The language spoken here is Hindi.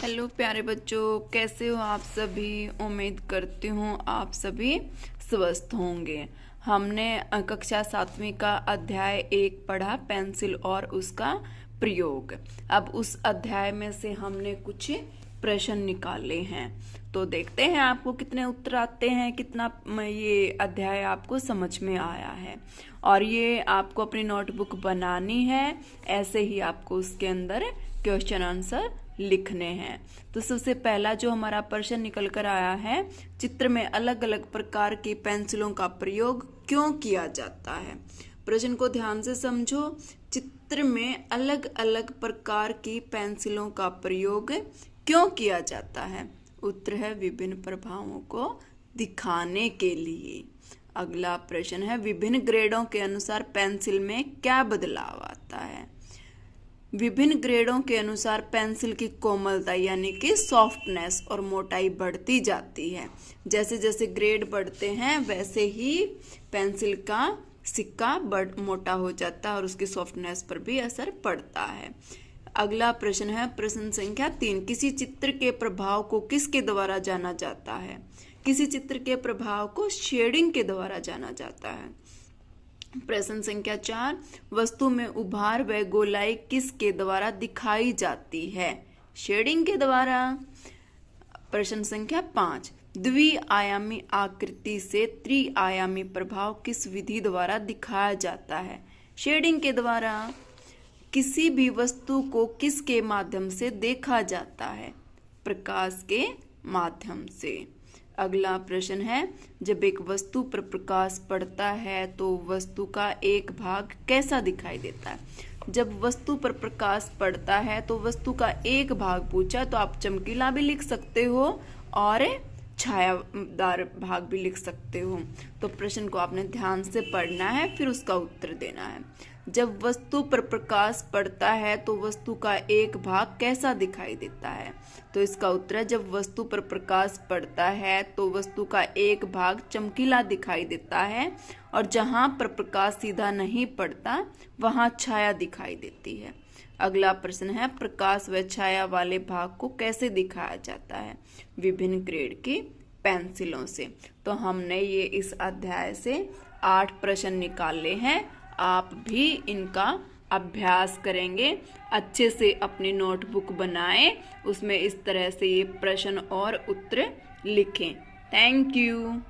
हेलो प्यारे बच्चों, कैसे हो आप सभी। उम्मीद करती हूँ आप सभी स्वस्थ होंगे। हमने कक्षा 7वीं का अध्याय 1 पढ़ा, पेंसिल और उसका प्रयोग। अब उस अध्याय में से हमने कुछ प्रश्न निकाले हैं, तो देखते हैं आपको कितने उत्तर आते हैं, कितना ये अध्याय आपको समझ में आया है। और ये आपको अपनी नोटबुक बनानी है, ऐसे ही आपको उसके अंदर क्वेश्चन आंसर लिखने हैं। तो सबसे पहला जो हमारा प्रश्न निकल कर आया है, चित्र में अलग अलग प्रकार की पेंसिलों का प्रयोग क्यों किया जाता है। प्रश्न को ध्यान से समझो। चित्र में अलग अलग प्रकार की पेंसिलों का प्रयोग क्यों किया जाता है। उत्तर है विभिन्न प्रभावों को दिखाने के लिए। अगला प्रश्न है, विभिन्न ग्रेडों के अनुसार पेंसिल में क्या बदलाव आता है। विभिन्न ग्रेडों के अनुसार पेंसिल की कोमलता यानी कि सॉफ्टनेस और मोटाई बढ़ती जाती है। जैसे जैसे ग्रेड बढ़ते हैं वैसे ही पेंसिल का सिक्का मोटा हो जाता है और उसकी सॉफ्टनेस पर भी असर पड़ता है। अगला प्रश्न है, प्रश्न संख्या 3, किसी चित्र के प्रभाव को किसके द्वारा जाना जाता है। किसी चित्र के प्रभाव को शेडिंग के द्वारा जाना जाता है। प्रश्न संख्या 4, वस्तु में उभार व गोलाई किसके द्वारा दिखाई जाती है। शेडिंग के द्वारा। प्रश्न संख्या 5, द्विआयामी आकृति से त्रिआयामी प्रभाव किस विधि द्वारा दिखाया जाता है। शेडिंग के द्वारा। किसी भी वस्तु को किसके माध्यम से देखा जाता है। प्रकाश के माध्यम से। अगला प्रश्न है, जब एक वस्तु पर प्रकाश पड़ता है तो वस्तु का एक भाग कैसा दिखाई देता है। जब वस्तु पर प्रकाश पड़ता है तो वस्तु का एक भाग पूछा तो आप चमकीला भी लिख सकते हो और छायादार भाग भी लिख सकते हो। तो प्रश्न को आपने ध्यान से पढ़ना है, फिर उसका उत्तर देना है। जब वस्तु पर प्रकाश पड़ता है तो वस्तु का एक भाग कैसा दिखाई देता है। तो इसका उत्तर है, जब वस्तु पर प्रकाश पड़ता है तो वस्तु का एक भाग चमकीला दिखाई देता है और जहां पर प्रकाश सीधा नहीं पड़ता वहां छाया दिखाई देती है। अगला प्रश्न है, प्रकाश व छाया वाले भाग को कैसे दिखाया जाता है। विभिन्न ग्रेड की पेंसिलों से। तो हमने ये इस अध्याय से 8 प्रश्न निकाले हैं। आप भी इनका अभ्यास करेंगे, अच्छे से अपनी नोटबुक बनाएं, उसमें इस तरह से ये प्रश्न और उत्तर लिखें। Thank you.